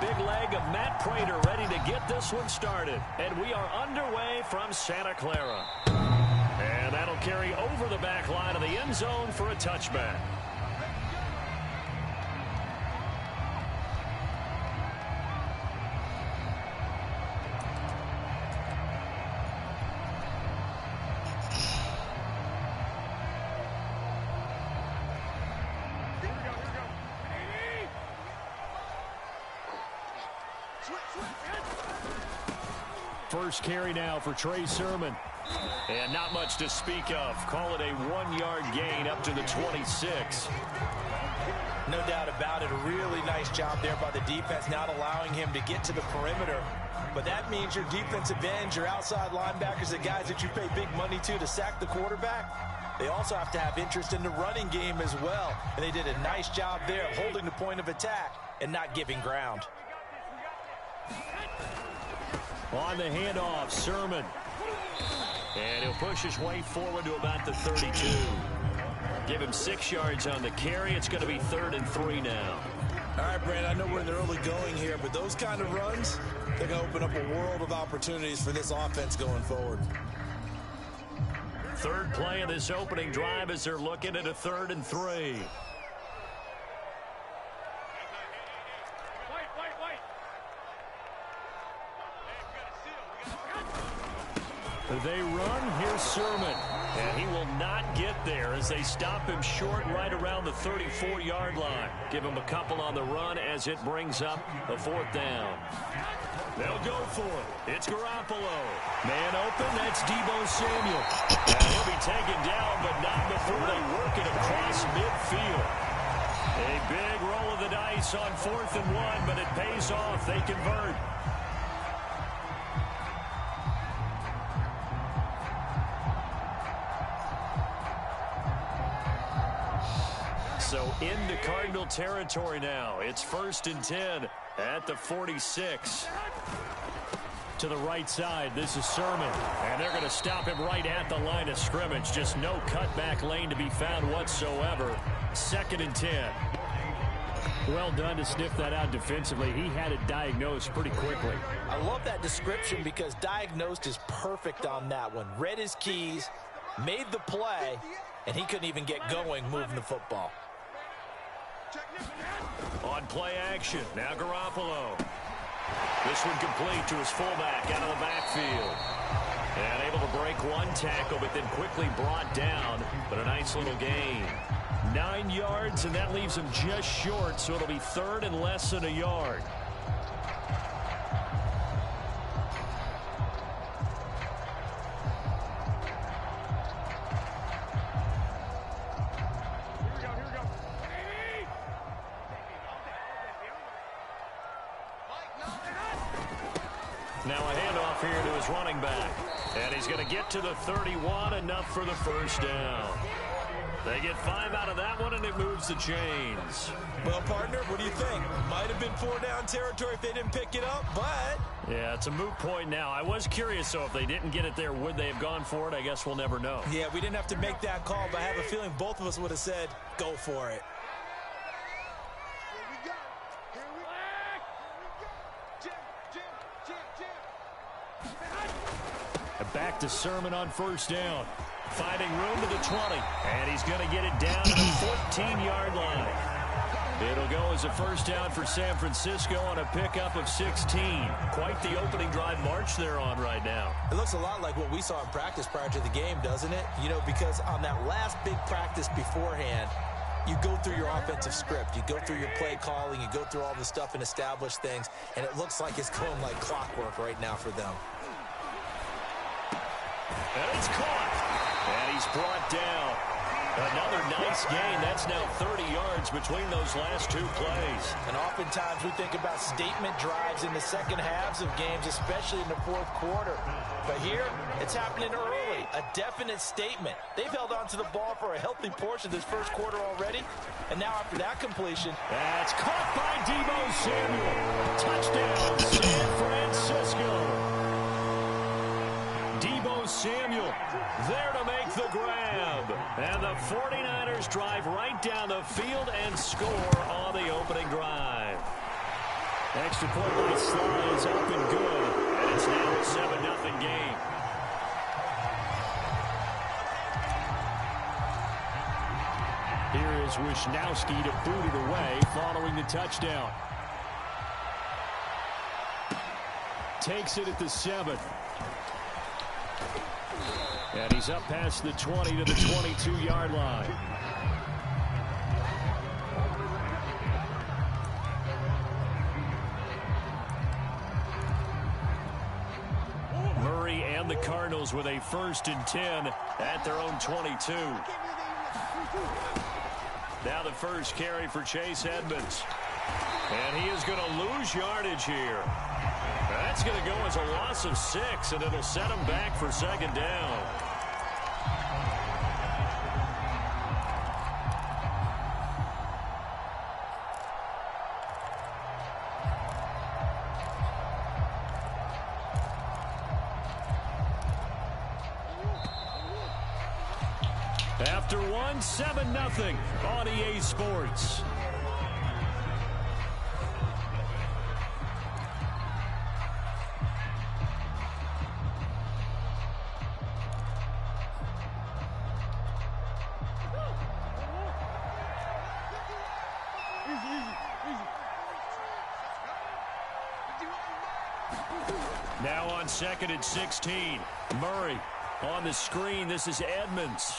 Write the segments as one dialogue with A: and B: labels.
A: big leg of Matt Prater ready to get this one started. And we are underway from Santa Clara. And that'll carry over the back line of the end zone for a touchback. First carry now for Trey Sermon. And not much to speak of. Call it a 1-yard gain up to the 26.
B: No doubt about it. A really nice job there by the defense, not allowing him to get to the perimeter. But that means your defensive ends, your outside linebackers, the guys that you pay big money to sack the quarterback, they also have to have interest in the running game as well. And they did a nice job there of holding the point of attack and not giving ground.
A: On the handoff, Sermon. And he'll push his way forward to about the 32. Give him 6 yards on the carry. It's going to be 3rd and 3 now.
C: All right, Brandon, I know we're in the early going here, but those kind of runs, they're going to open up a world of opportunities for this offense going forward.
A: Third play of this opening drive as they're looking at a 3rd and 3. They run. Here's Sermon. And he will not get there as they stop him short right around the 34-yard line. Give him a couple on the run as it brings up a 4th down. They'll go for it. It's Garoppolo. Man open. That's Deebo Samuel. And he'll be taken down, but not before they work it across midfield. A big roll of the dice on 4th and 1, but it pays off. They convert. So into Cardinal territory now. It's 1st and 10 at the 46. To the right side, this is Sermon. And they're going to stop him right at the line of scrimmage. Just no cutback lane to be found whatsoever. 2nd and 10. Well done to sniff that out defensively. He had it diagnosed pretty quickly.
B: I love that description because diagnosed is perfect on that one. Read his keys, made the play, and he couldn't even get going moving the football.
A: On play action, now Garoppolo. This one complete to his fullback out of the backfield. And able to break one tackle, but then quickly brought down. But a nice little gain. 9 yards, and that leaves him just short, so it'll be 3rd and less than a yard. Now a handoff here to his running back. And he's going to get to the 31, enough for the 1st down. They get 5 out of that one, and it moves the chains.
C: Well, partner, what do you think? Might have been 4-down territory if they didn't pick it up, but...
A: Yeah, it's a moot point now. I was curious, so if they didn't get it there, would they have gone for it? I guess we'll never know.
C: Yeah, we didn't have to make that call, but I have a feeling both of us would have said, go for it.
A: Back to Sermon on 1st down. Finding room to the 20. And he's going to get it down to the 14-yard line. It'll go as a 1st down for San Francisco on a pickup of 16. Quite the opening drive march they're on right now.
C: It looks a lot like what we saw in practice prior to the game, doesn't it? You know, because on that last big practice beforehand, you go through your offensive script. You go through your play calling. You go through all the stuff and establish things. And it looks like it's going like clockwork right now for them.
A: And it's caught. And he's brought down. Another nice gain. That's now 30 yards between those last 2 plays.
B: And oftentimes we think about statement drives in the second halves of games, especially in the 4th quarter. But here, it's happening early. A definite statement. They've held on to the ball for a healthy portion of this 1st quarter already. And now after that completion.
A: That's caught by Deebo Samuel. Touchdown, San Francisco. Deebo Samuel there to make the grab. And the 49ers drive right down the field and score on the opening drive. Extra point by Sly is up and good. And it's now a 7-0 game. Here is Wisnowski to boot it away following the touchdown. Takes it at the 7. And he's up past the 20 to the 22-yard line. Murray and the Cardinals with a 1st and 10 at their own 22. Now the first carry for Chase Edmonds. And he is going to lose yardage here. That's going to go as a loss of 6, and it'll set him back for 2nd down. After one, 7-0 on EA Sports. Now on 2nd and 16. Murray on the screen. This is Edmonds.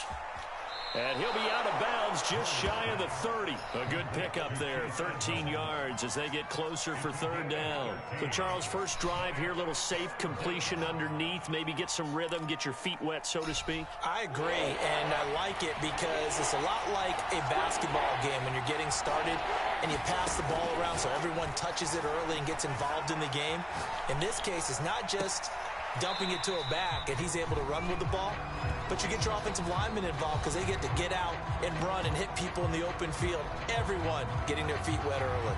A: And he'll be out of bounds just shy of the 30. A good pickup there, 13 yards as they get closer for 3rd down. So, Charles, first drive here, little safe completion underneath, maybe get some rhythm, get your feet wet, so to speak.
C: I agree, and I like it because it's a lot like a basketball game when you're getting started and you pass the ball around so everyone touches it early and gets involved in the game. In this case, it's not just dumping it to a back and he's able to run with the ball, but you get your offensive linemen involved because they get to get out and run and hit people in the open field. Everyone getting their feet wet early.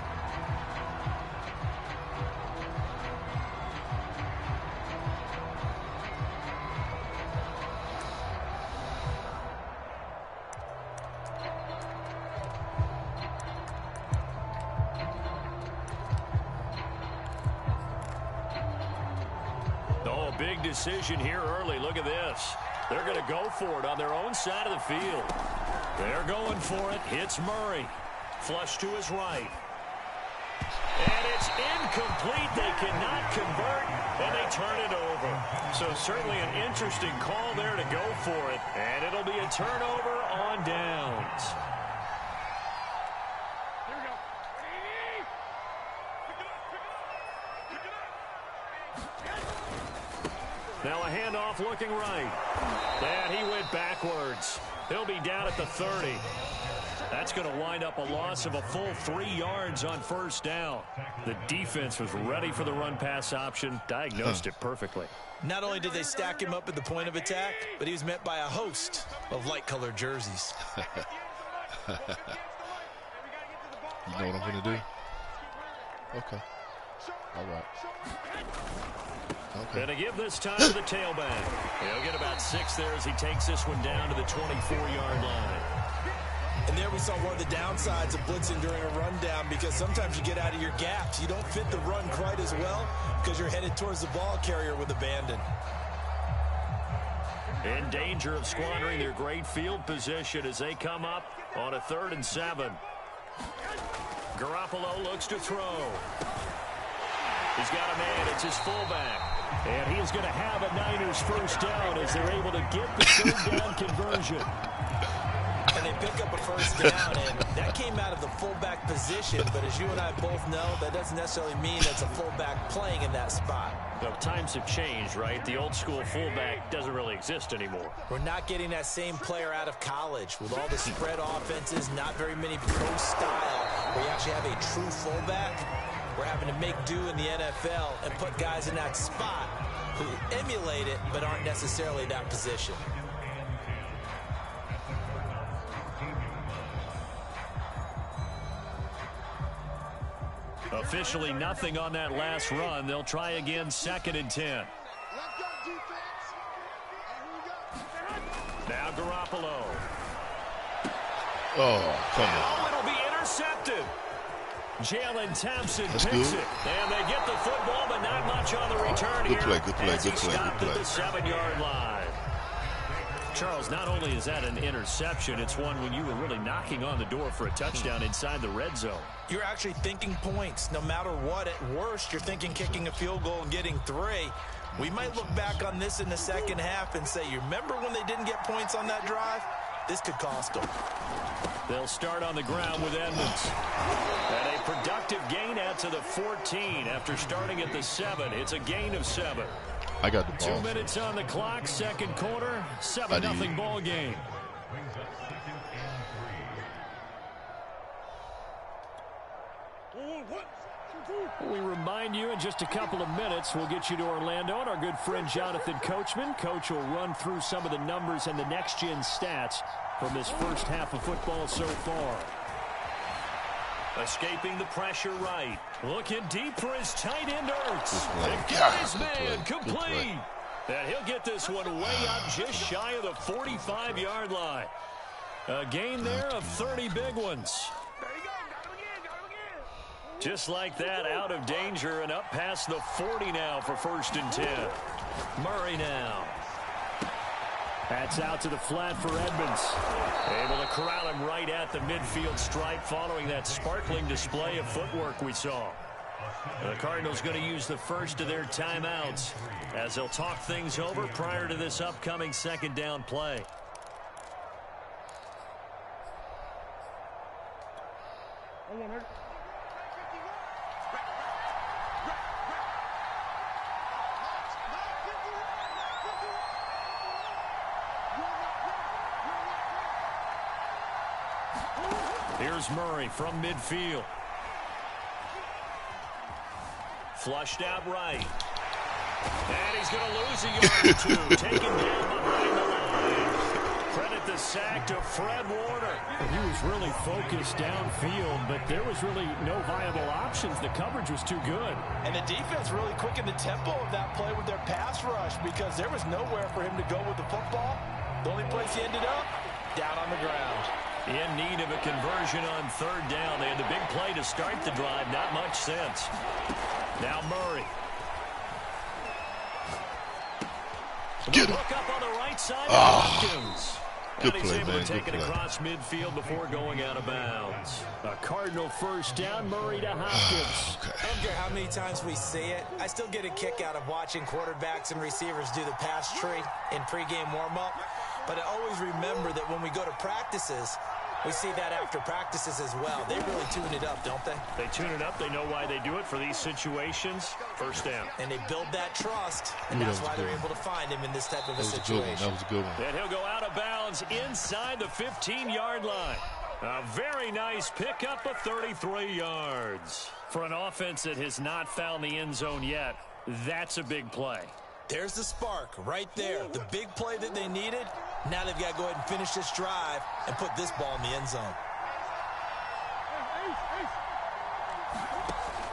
A: Oh, big decision here early. Look at this. They're going to go for it on their own side of the field. They're going for it. Hits Murray. Flush to his right. And it's incomplete. They cannot convert, and they turn it over. So certainly an interesting call there to go for it. And it'll be a turnover on downs. Now a handoff looking right. And he went backwards. He'll be down at the 30. That's going to wind up a loss of a full 3 yards on 1st down. The defense was ready for the run-pass option, diagnosed it perfectly.
C: Not only did they stack him up at the point of attack, but he was met by a host of light-colored jerseys.
D: You know what I'm going to do? Okay. All right. Okay.
A: Going to give this time to the tailback. He'll get about 6 there as he takes this one down to the 24-yard line.
C: And there we saw one of the downsides of blitzing during a rundown, because sometimes you get out of your gaps. You don't fit the run quite as well because you're headed towards the ball carrier with abandon.
A: In danger of squandering their great field position as they come up on a 3rd and 7. Garoppolo looks to throw. He's got a man. It's his fullback. And he is going to have a Niners 1st down as they're able to get the 3rd down conversion.
C: And they pick up a 1st down, and that came out of the fullback position. But as you and I both know, that doesn't necessarily mean that's a fullback playing in that spot.
A: Well, times have changed, right? The old school fullback doesn't really exist anymore.
C: We're not getting that same player out of college with all the spread offenses, not very many pro style where you actually have a true fullback. We're having to make do in the NFL and put guys in that spot who emulate it but aren't necessarily that position.
A: Officially nothing on that last run. They'll try again, 2nd and 10. Now Garoppolo.
D: Oh, come on.
A: Oh, it'll be intercepted. Jalen Thompson
D: That's
A: picks
D: good.
A: it. And they get the football, but not much on the return here.
D: Good play, good play,
A: as
D: good
A: he
D: play,
A: stopped
D: good
A: at
D: play.
A: the 7-yard line. Charles, not only is that an interception, it's one when you were really knocking on the door for a touchdown inside the red zone.
B: You're actually thinking points. No matter what, at worst, you're thinking kicking a field goal and getting 3. We might look back on this in the second half and say, you remember when they didn't get points on that drive? This could cost them.
A: They'll start on the ground with Edmonds. And a productive gain out to the 14 after starting at the 7. It's a gain of 7.
D: I got the ball.
A: 2 minutes on the clock, second quarter, 7-0 ball game. We remind you in just a couple of minutes, we'll get you to Orlando and our good friend Jonathan Coachman. Coach will run through some of the numbers and the next-gen stats from this first half of football so far. Escaping the pressure right. Looking deep for his tight end, Ertz. His man complete. And he'll get this one way up just shy of the 45-yard line. A gain there of 30 big ones. Just like that, out of danger and up past the 40 now for 1st and 10. Murray now. That's out to the flat for Edmonds. Able to corral him right at the midfield stripe following that sparkling display of footwork we saw. The Cardinals going to use the first of their timeouts as they'll talk things over prior to this upcoming second down play. Here's Murray from midfield. Flushed out right. And he's going to lose a yard or 2. Taken down behind the line. Credit the sack to Fred Warner.
E: He was really focused downfield, but there was really no viable options. The coverage was too good.
B: And the defense really quickened the tempo of that play with their pass rush because there was nowhere for him to go with the football. The only place he ended up, down on the ground.
A: In need of a conversion on 3rd down. They had the big play to start the drive. Not much sense. Now Murray.
D: Get him.
A: Look up on the right side of Hopkins.
D: Good
A: and he's
D: play,
A: able
D: man.
A: to take
D: Good
A: it
D: play.
A: across midfield before going out of bounds.
E: A Cardinal first down, Murray to Hopkins.
B: I don't care how many times we see it. I still get a kick out of watching quarterbacks and receivers do the pass tree in pregame warm-up. But I always remember that when we go to practices, we see that after practices as well. They really tune it up, don't they?
A: They tune it up. They know why they do it for these situations. First down.
B: And they build that trust, and that's why they're able to find him in this type of a situation.
D: That was a good one.
A: And he'll go out of bounds inside the 15-yard line. A very nice pickup of 33 yards. For an offense that has not found the end zone yet, that's a big play.
B: There's the spark right there. The big play that they needed. Now they've got to go ahead and finish this drive and put this ball in the end zone.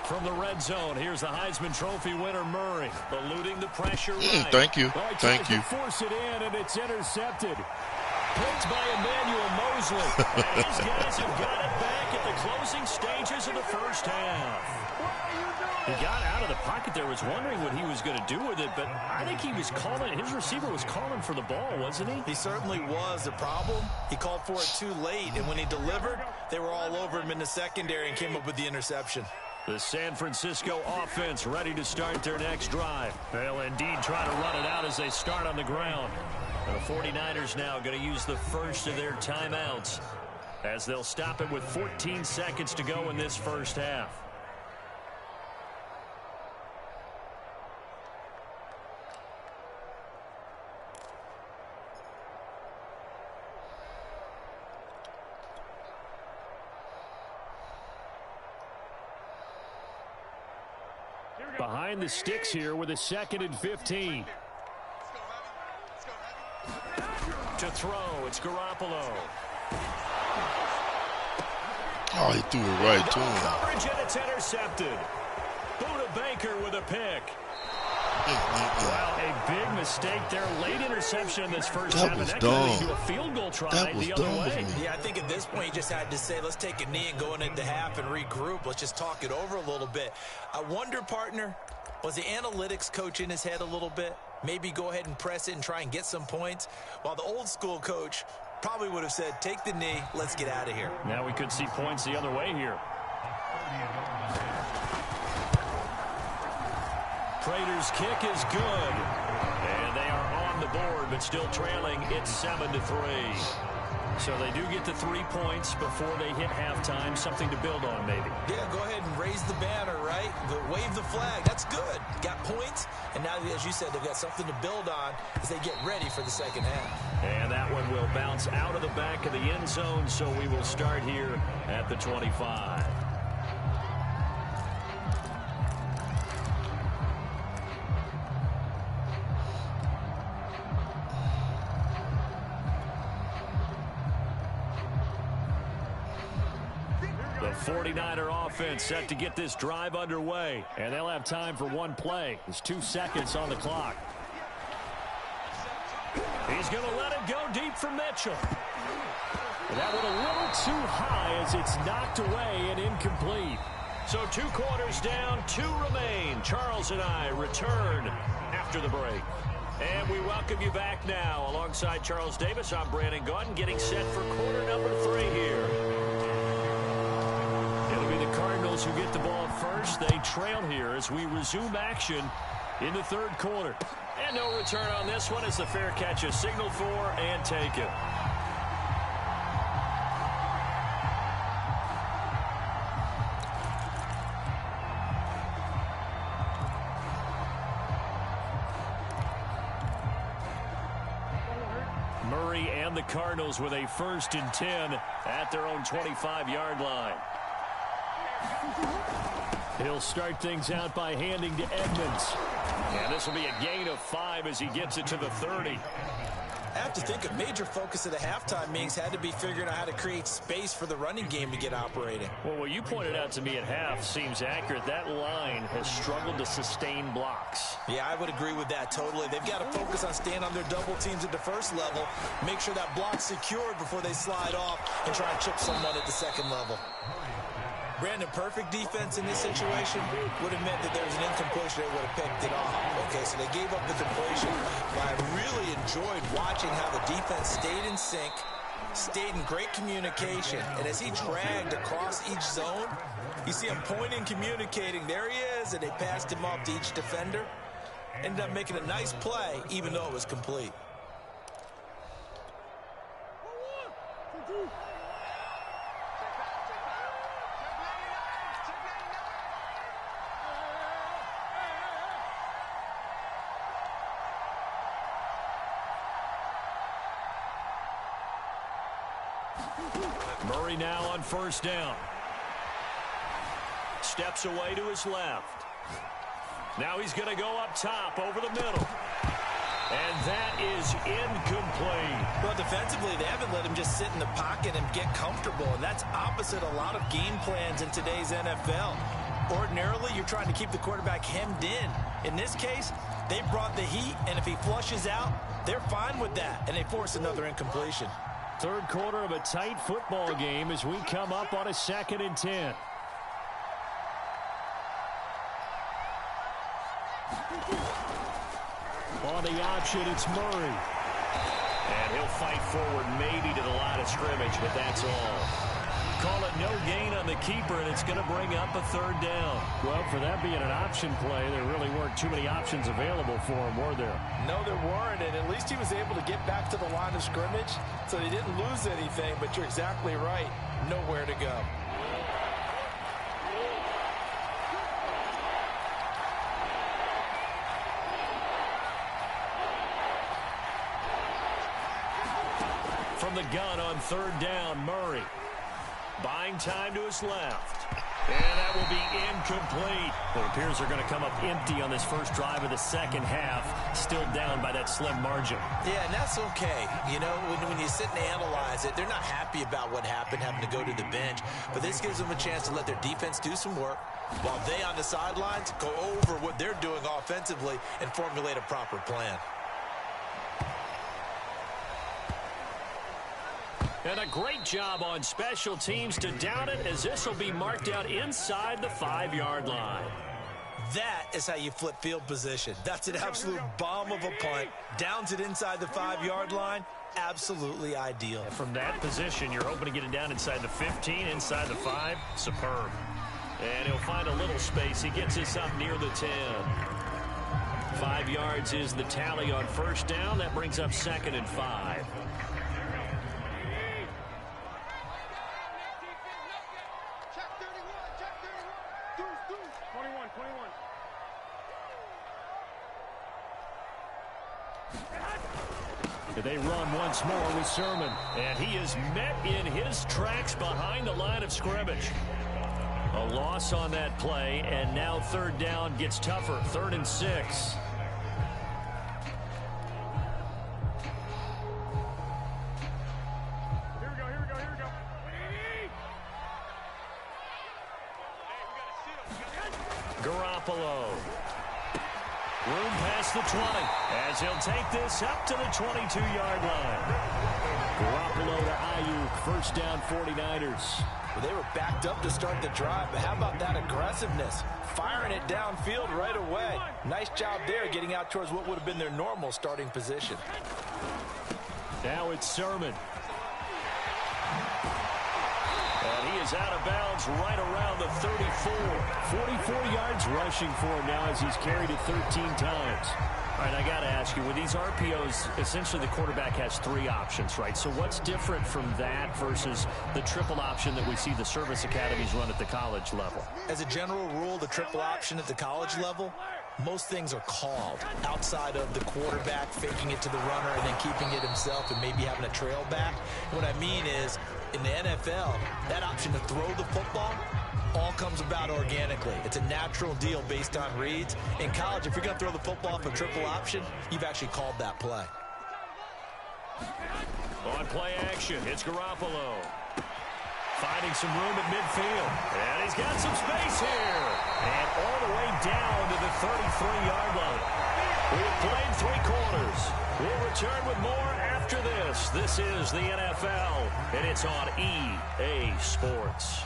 A: From the red zone, here's the Heisman Trophy winner, Murray, eluding the pressure right.
D: Thank you.
E: Well, he
D: Thank
E: tries
D: you.
E: to force it in, and it's intercepted.
A: Picked by Emmanuel Mosley. And his guys have got it back at the closing stages of the first half. He got out of the pocket there, was wondering what he was going to do with it, but I think he was calling, his receiver was calling for the ball, wasn't he?
B: He certainly was. The problem, he called for it too late, and when he delivered, they were all over him in the secondary and came up with the interception.
A: The San Francisco offense ready to start their next drive. They'll indeed try to run it out as they start on the ground. The 49ers now going to use the first of their timeouts as they'll stop it with 14 seconds to go in this first half.
E: Behind the sticks here with a 2nd and 15.
A: To throw, it's Garoppolo.
D: Oh, he threw it right to him.
A: Coverage, and it's intercepted. Buda Baker with a pick. Well, a big mistake there. Late interception in this first
D: That
A: half.
D: was
A: And that
D: dumb.
A: could lead to a field goal try
D: That was
A: the other
D: dumb
A: way.
D: of me.
B: Yeah, I think at this point you just had to say, let's take a knee and go into half and regroup. Let's just talk it over a little bit. I wonder, partner, was the analytics coach in his head a little bit? Maybe go ahead and press it and try and get some points, while the old school coach probably would have said, take the knee, let's get out of here.
A: Now we could see points the other way here. Prater's kick is good. And they are on the board, but still trailing. It's 7-3. So they do get the 3 points before they hit halftime. Something to build on, maybe.
B: Yeah, go ahead and raise the banner, right? Wave the flag. That's good. Got points, and now, as you said, they've got something to build on as they get ready for the second half.
A: And that one will bounce out of the back of the end zone, so we will start here at the 25. The 49er offense set to get this drive underway, and they'll have time for one play. There's 2 seconds on the clock. He's going to let it go deep for Mitchell. And that one a little too high as it's knocked away and incomplete. So 2 quarters down, 2 remain. Charles and I return after the break. And we welcome you back now. Alongside Charles Davis, I'm Brandon Gaudin, getting set for quarter number 3 here. It'll be the Cardinals who get the ball first. They trail here as we resume action in the 3rd quarter. And no return on this one as the fair catch is signaled for and taken. Murray and the Cardinals with a 1st and 10 at their own 25-yard line. He'll start things out by handing to Edmonds. And this will be a gain of 5 as he gets it to the 30.
B: I have to think a major focus of the halftime meetings had to be figuring out how to create space for the running game to get operating.
A: Well, what you pointed out to me at half seems accurate. That line has struggled to sustain blocks.
B: Yeah, I would agree with that totally. They've got to focus on staying on their double teams at the first level, make sure that block's secured before they slide off and try and chip someone at the second level. Brandon, perfect defense in this situation would have meant that there was an incompletion. They would have picked it off. Okay, so they gave up the completion. But I really enjoyed watching how the defense stayed in sync, stayed in great communication. And as he dragged across each zone, you see him pointing, communicating. There he is, and they passed him off to each defender. Ended up making a nice play, even though it was complete.
A: Murray now on 1st down. Steps away to his left. Now he's going to go up top over the middle. And that is incomplete.
B: Well, defensively, they haven't let him just sit in the pocket and get comfortable, and that's opposite a lot of game plans in today's NFL. Ordinarily, you're trying to keep the quarterback hemmed in. In this case, they brought the heat, and if he flushes out, they're fine with that, and they force another incompletion.
A: 3rd quarter of a tight football game as we come up on a 2nd and 10. On the option, it's Murray. And he'll fight forward maybe to the line of scrimmage, but that's all. Call it no gain on the keeper, and it's going to bring up a 3rd down. Well, for that being an option play, there really weren't too many options available for him, were there?
B: No, there weren't, and at least he was able to get back to the line of scrimmage, so he didn't lose anything, but you're exactly right. Nowhere to go.
A: From the gun on 3rd down, Murray. Buying time to his left. And that will be incomplete. It appears they're going to come up empty on this first drive of the second half. Still down by that slim margin.
B: Yeah, and that's okay. You know, when you sit and analyze it, they're not happy about what happened, having to go to the bench. But this gives them a chance to let their defense do some work,
C: while they on the sidelines go over what they're doing offensively and formulate a proper plan.
A: And a great job on special teams to down it, as this will be marked out inside the 5-yard line.
C: That is how you flip field position. That's an absolute bomb of a punt. Downs it inside the 5-yard line. Absolutely ideal.
A: And from that position, you're hoping to get it down inside the 15, inside the 5. Superb. And he'll find a little space. He gets us up near the 10. 5 yards is the tally on first down. That brings up 2nd and 5. They run once more with Sermon, and he is met in his tracks behind the line of scrimmage. A loss on that play, and now 3rd down gets tougher. 3rd and 6.
F: Here we go.
A: Garoppolo. Room past the 20, as he'll take this up to the 22-yard line. Garoppolo to Ayuk, 1st down 49ers.
C: Well, they were backed up to start the drive, but how about that aggressiveness? Firing it downfield right away. Nice job there, getting out towards what would have been their normal starting position.
A: Now it's Sermon. And he is out of bounds right around the 34. 44 yards rushing for him now as he's carried it 13 times. All right, I got to ask you, with these RPOs, essentially the quarterback has 3 options, right? So what's different from that versus the triple option that we see the service academies run at the college level?
C: As a general rule, the triple option at the college level, most things are called outside of the quarterback faking it to the runner and then keeping it himself and maybe having a trail back. What I mean is, in the NFL, that option to throw the football all comes about organically. It's a natural deal based on reads. In college, if you're going to throw the football for triple option, you've actually called that play.
A: On play action, it's Garoppolo. Finding some room at midfield. And he's got some space here. And all the way down to the 33-yard line. We've played 3 quarters. We'll return with more after this. This is the NFL, and it's on EA Sports.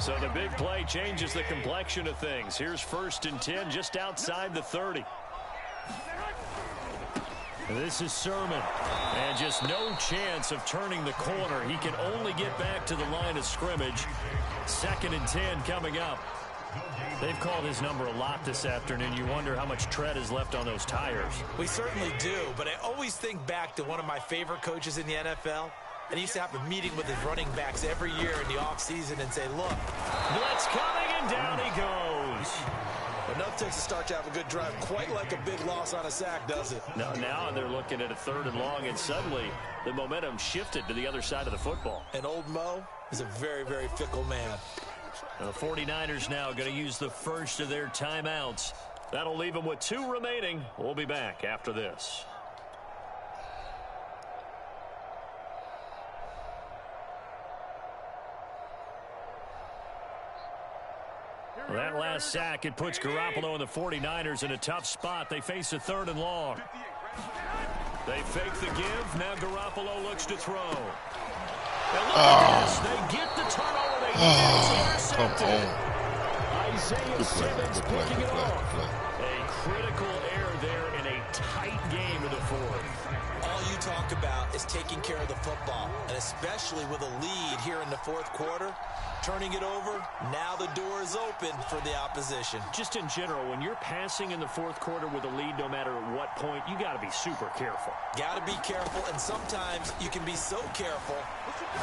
A: So the big play changes the complexion of things. Here's 1st and 10 just outside the 30. This is Sermon, and just no chance of turning the corner. He can only get back to the line of scrimmage. 2nd and 10 coming up. They've called his number a lot this afternoon. You wonder how much tread is left on those tires.
C: We certainly do, but I always think back to one of my favorite coaches in the NFL. And he used to have a meeting with his running backs every year in the offseason and say, look.
A: Blitz coming, and down he goes.
C: Enough takes to start to have a good drive, quite like a big loss on a sack, does it?
A: Now they're looking at a 3rd and long, and suddenly the momentum shifted to the other side of the football.
C: And old Mo is a very, very fickle man.
A: The 49ers now going to use the first of their timeouts. That'll leave them with 2 remaining. We'll be back after this. Well, that last sack, it puts Garoppolo and the 49ers in a tough spot. They face a 3rd and long. They fake the give. Now Garoppolo looks to throw. And look at this. They get the turnover. They get intercepted. Isaiah Simmons picking it off. A critical error there in a tight game in the 4th.
C: All you talk about is taking care of the football, and especially with a lead here in the 4th quarter. Turning it over, now the door is open for the opposition.
A: Just in general, when you're passing in the 4th quarter with a lead, no matter at what point, you got to be super careful.
C: Got to be careful, and sometimes you can be so careful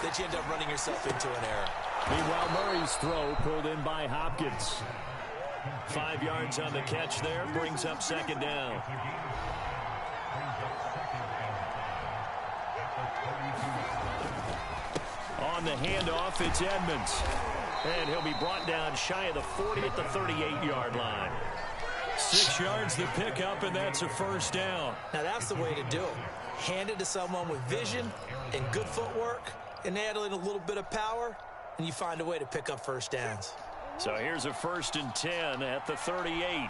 C: that you end up running yourself into an error.
A: Meanwhile, Murray's throw pulled in by Hopkins. 5 yards on the catch there, brings up 2nd down. On the handoff, it's Edmonds. And he'll be brought down shy of the 40 at the 38-yard line. 6 yards the pickup, and that's a 1st down.
C: Now, that's the way to do it. hand it to someone with vision and good footwork and add in a little bit of power, and you find a way to pick up first downs.
A: So here's a 1st and 10 at the 38.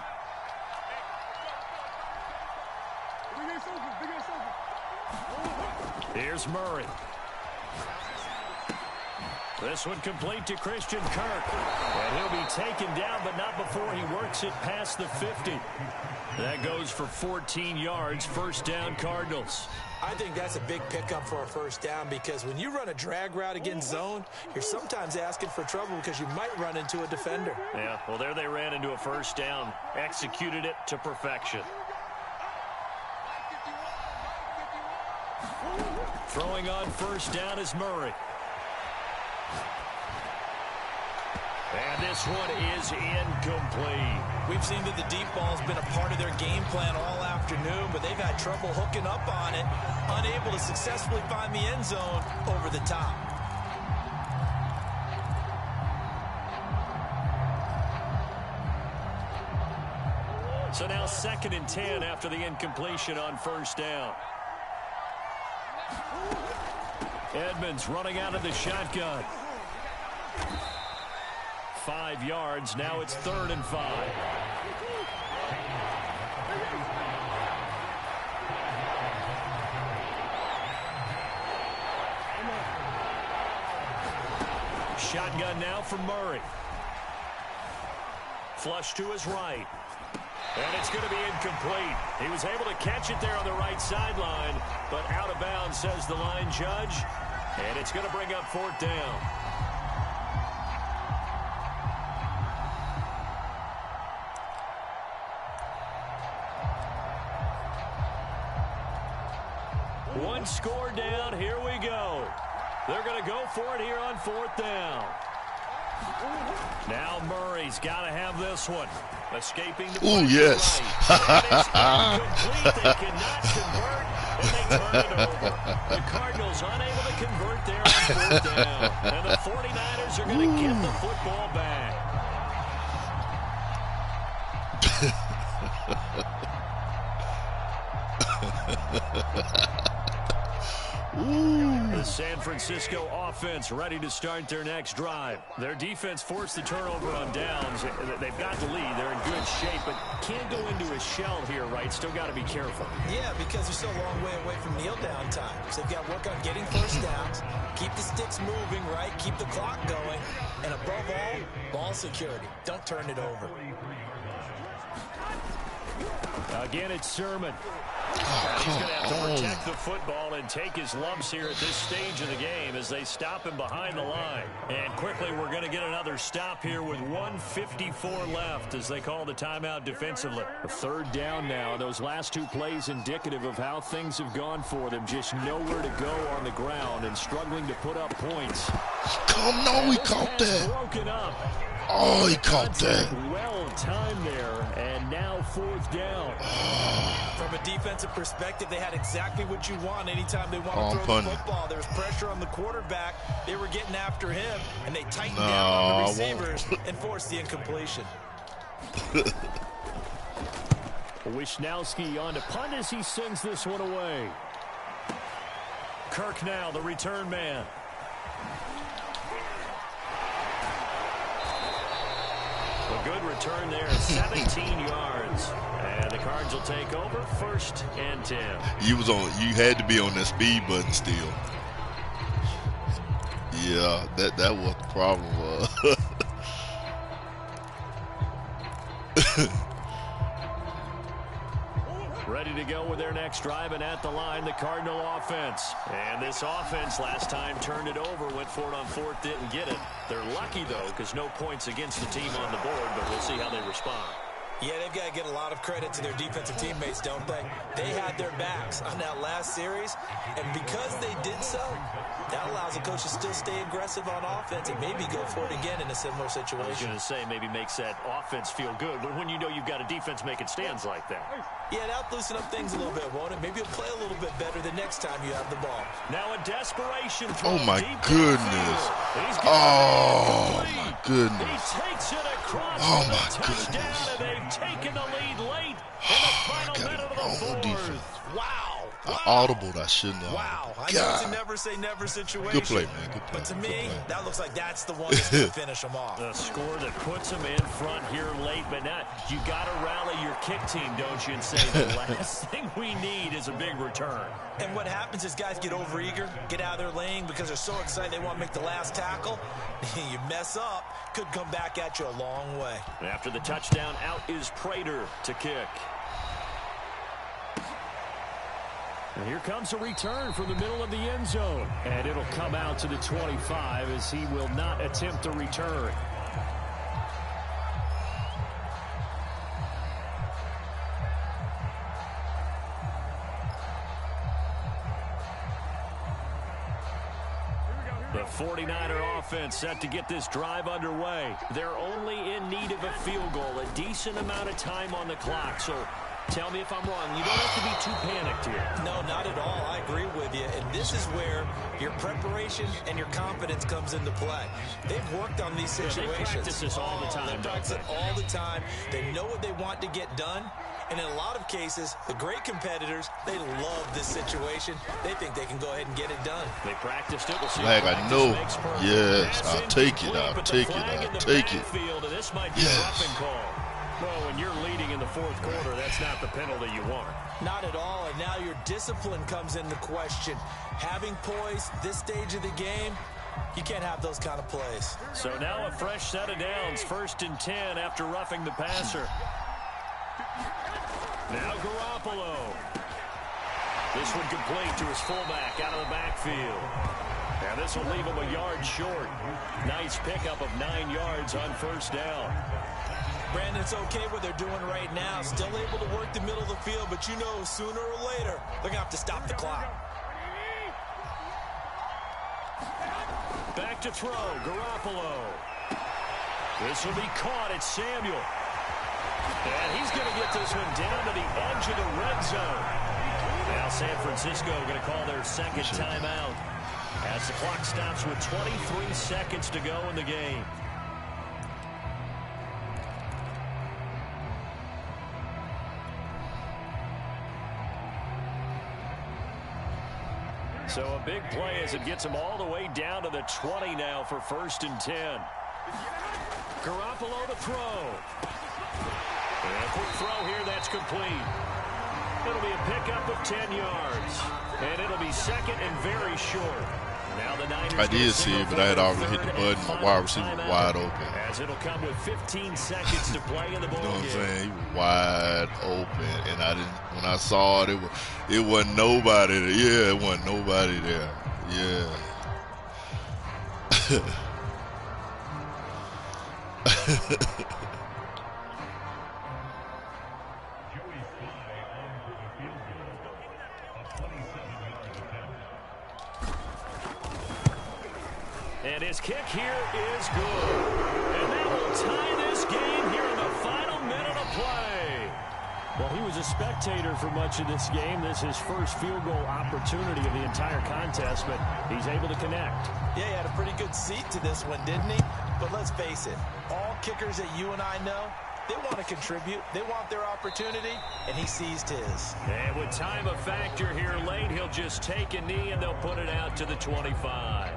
A: Here's Murray. This one complete to Christian Kirk. And he'll be taken down, but not before he works it past the 50. That goes for 14 yards, 1st down Cardinals.
C: I think that's a big pickup for a 1st down because when you run a drag route against zone, you're sometimes asking for trouble because you might run into a defender.
A: Yeah, well, there they ran into a 1st down, executed it to perfection. Throwing on 1st down is Murray. And this one is incomplete.
C: We've seen that the deep ball has been a part of their game plan all afternoon, but they've had trouble hooking up on it, unable to successfully find the end zone over the top.
A: So now 2nd and 10 after the incompletion on 1st down. Edmonds running out of the shotgun. 5 yards. Now it's 3rd and 5. Shotgun now for Murray. Flush to his right. And it's going to be incomplete. He was able to catch it there on the right sideline, but out of bounds, says the line judge. And it's going to bring up 4th down. One score down. Here we go. They're going to go for it here on 4th down. Now Murray's got to have this one. Escaping the
D: oh, yes.
A: Right. They cannot convert, and they turn it over. The Cardinals unable to convert there on 4th down. And the 49ers are going to get the football back. The San Francisco offense ready to start their next drive. Their defense forced the turnover on downs. They've got the lead. They're in good shape, but can't go into a shell here, right? Still got to be careful.
C: Yeah, because they're still a long way away from kneel down time. So they've got to work on getting first downs, keep the sticks moving, right? Keep the clock going. And above all, ball security. Don't turn it over.
A: Again, it's Sermon.
D: Oh,
A: He's going to have to protect the football and take his lumps here at this stage of the game as they stop him behind the line. And quickly, we're going to get another stop here with 1:54 left as they call the timeout defensively. A 3rd down now. Those last 2 plays indicative of how things have gone for them. Just nowhere to go on the ground and struggling to put up points.
D: Come on, he caught that.
A: Broken up.
D: Oh, he caught that.
A: Well timed there, and now 4th down.
C: From a defensive perspective, they had exactly what you want anytime they want to throw the football. There was pressure on the quarterback. They were getting after him, and they tightened down on the receivers and forced the incompletion.
A: Wisnowski on to punt as he sends this one away. Kirk now, the return man. A good return there, 17 yards. And the Cards will take over, 1st and 10.
D: You had to be on that speed button still. Yeah, that was the problem.
A: Ready to go with their next drive, and at the line, the Cardinal offense. And this offense last time turned it over, went for it on 4th, didn't get it. They're lucky, though, because no points against the team on the board, but we'll see how they respond.
C: Yeah, they've got to get a lot of credit to their defensive teammates, don't they? They had their backs on that last series, and because they did so, that allows the coach to still stay aggressive on offense and maybe go for it again in a similar situation.
A: I was going to say maybe makes that offense feel good, but when you know you've got a defense making stands like that.
C: Yeah, that'll loosen up things a little bit, won't it? Maybe you'll play a little bit better the next time you have the ball.
A: Now a desperation throw.
D: Oh, my goodness. Oh, my goodness.
A: He takes it across for the touchdown, and they've taken the lead late in the final minute of the 4th.
C: Wow.
D: I audibled. I shouldn't have.
B: Wow. I know it's a never say never situation.
D: Good play, man. Good play.
B: But to me, that looks like that's the one that's going to finish them off.
A: The score that puts them in front here late, but not. You got to rally your kick team, don't you, and say the last thing we need is a big return.
B: And what happens is guys get overeager, get out of their lane because they're so excited they want to make the last tackle. You mess up, could come back at you a long way.
A: After the touchdown, out is Prater to kick. And here comes a return from the middle of the end zone. And it'll come out to the 25 as he will not attempt a return. The 49er offense set to get this drive underway. They're only in need of a field goal, a decent amount of time on the clock. So tell me if I'm wrong. You don't have to be too panicked here.
B: No, not at all. I agree with you. And this is where your preparation and your confidence comes into play. They've worked on these situations.
A: They practice this all the time.
B: They practice it all the time. They know what they want to get done. And in a lot of cases, the great competitors, they love this situation. They think they can go ahead and get it done.
A: They practiced it. We'll see.
D: Flag, I know. Yes, I'll take it. I'll take it. I'll take it.
A: And this might be a roughing call. Well, when you're leading in the fourth quarter, that's not the penalty you want.
B: Not at all, and now your discipline comes into question. Having poise this stage of the game, you can't have those kind of plays.
A: So now a fresh set of downs, 1st and 10 after roughing the passer. Now Garoppolo. This one complete to his fullback out of the backfield. Now this will leave him a yard short. Nice pickup of 9 yards on 1st down.
B: Brandon, it's okay what they're doing right now. Still able to work the middle of the field, but you know sooner or later they're going to have to stop the clock.
A: Back to throw, Garoppolo. This will be caught. It's Samuel. And he's going to get this one down to the edge of the red zone. Now San Francisco going to call their second timeout as the clock stops with 23 seconds to go in the game. So a big play as it gets them all the way down to the 20 now for 1st and 10. Garoppolo to throw. And a quick throw here, that's complete. It'll be a pickup of 10 yards. And it'll be second and very short. Now the Niners.
D: I did see it, but I had already hit the button. My wide receiver was wide open.
A: As it'll come with 15 seconds to play in the ball game.
D: You know what I'm saying? He was wide open, and I didn't. When I saw it, it wasn't nobody there. Yeah, it wasn't nobody there. Yeah.
A: And his kick here is good. And that will tie this game here in the final minute of play. Well, he was a spectator for much of this game. This is his first field goal opportunity of the entire contest, but he's able to connect.
B: Yeah, he had a pretty good seat to this one, didn't he? But let's face it, all kickers that you and I know, they want to contribute. They want their opportunity, and he seized his.
A: And with time a factor here late, he'll just take a knee, and they'll put it out to the 25.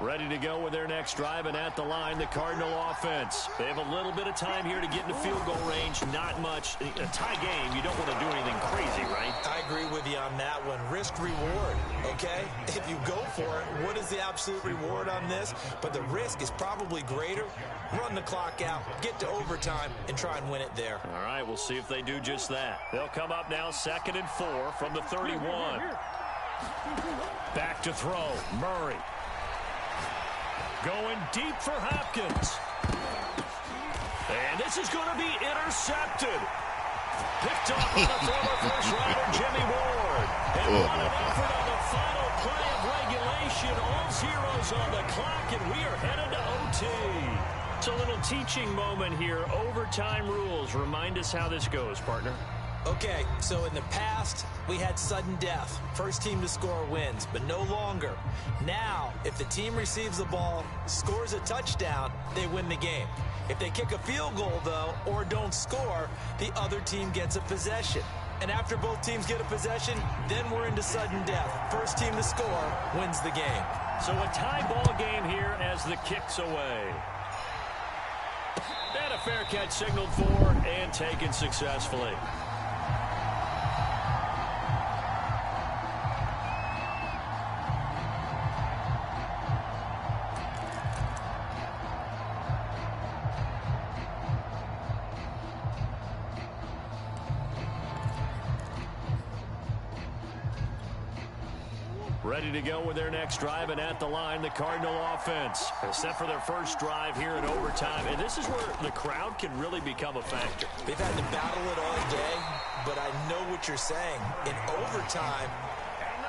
A: Ready to go with their next drive, and at the line, the Cardinal offense. They have a little bit of time here to get into field goal range. Not much. A tie game, you don't want to do anything crazy, right?
B: I agree with you on that one. Risk-reward, okay? If you go for it, what is the absolute reward on this? But the risk is probably greater. Run the clock out, get to overtime, and try and win it there.
A: All right, we'll see if they do just that. They'll come up now 2nd and 4 from the 31. Back to throw, Murray. Going deep for Hopkins. And this is going to be intercepted. Picked off by the former first-rounder Jimmy Ward. And what an effort on the final play of regulation. All zeros on the clock, and we are headed to OT. It's a little teaching moment here. Overtime rules. Remind us how this goes, partner.
C: Okay, so in the past, we had sudden death. First team to score wins, but no longer. Now, if the team receives the ball, scores a touchdown, they win the game. If they kick a field goal, though, or don't score, the other team gets a possession. And after both teams get a possession, then we're into sudden death. First team to score wins the game.
A: So a tie ball game here as the kick's away. And a fair catch signaled for and taken successfully. Ready to go with their next drive, and at the line, the Cardinal offense. Set for their first drive here in overtime, and this is where the crowd can really become a factor.
C: They've had to battle it all day, but I know what you're saying. In overtime,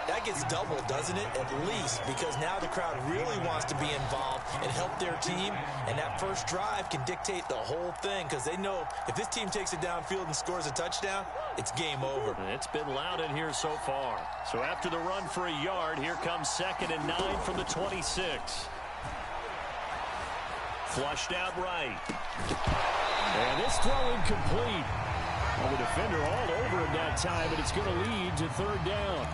C: that gets doubled, doesn't it? At least, because now the crowd really wants to be involved and help their team, and that first drive can dictate the whole thing, because they know if this team takes it downfield and scores a touchdown, it's game over.
A: It's been loud in here so far. So after the run for a yard, here comes 2nd and 9 from the 26. Flushed out right.
E: And this throw incomplete. Well, the defender all over him that time, but it's going to lead to 3rd down.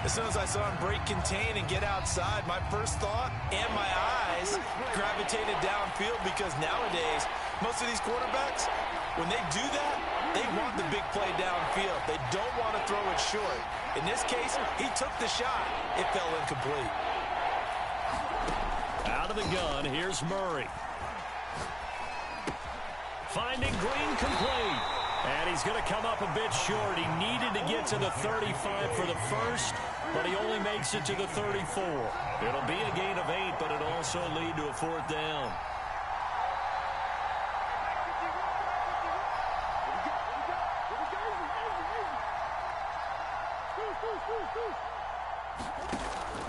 B: As soon as I saw him break contain and get outside, my first thought and my eyes gravitated downfield, because nowadays, most of these quarterbacks, when they do that, they want the big play downfield. They don't want to throw it short. In this case, he took the shot. It fell incomplete.
A: Out of the gun, here's Murray. Finding Green complete. And he's going to come up a bit short. He needed to get to the 35 for the first, but he only makes it to the 34. It'll be a gain of 8, but it'll also lead to a 4th down.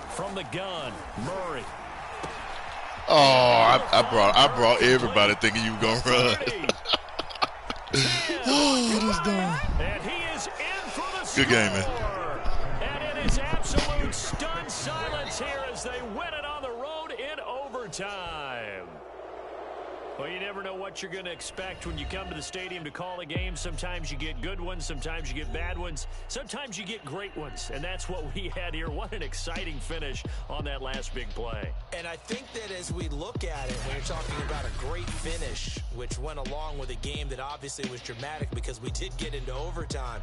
A: From the gun, Murray.
D: Oh, I brought everybody thinking you were going to run. Oh, what is done?
A: And he is in for the score.
D: Good game, man.
A: And it is absolute stunned silence here as they win it on the road in overtime. Well, you never know what you're going to expect when you come to the stadium to call a game. Sometimes you get good ones. Sometimes you get bad ones. Sometimes you get great ones. And that's what we had here. What an exciting finish on that last big play.
C: And I think that as we look at it, when you're talking about a great finish, which went along with a game that obviously was dramatic because we did get into overtime,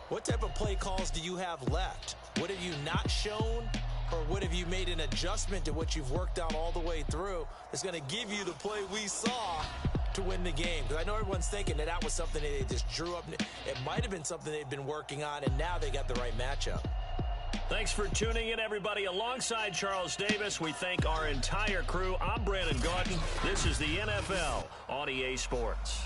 C: what type of play calls do you have left? What have you not shown? Or what have you made an adjustment to what you've worked on all the way through that's going to give you the play we saw to win the game? Because I know everyone's thinking that was something that they just drew up. It might have been something they've been working on, and now they got the right matchup.
A: Thanks for tuning in, everybody. Alongside Charles Davis, we thank our entire crew. I'm Brandon Gaudin. This is the NFL on EA Sports.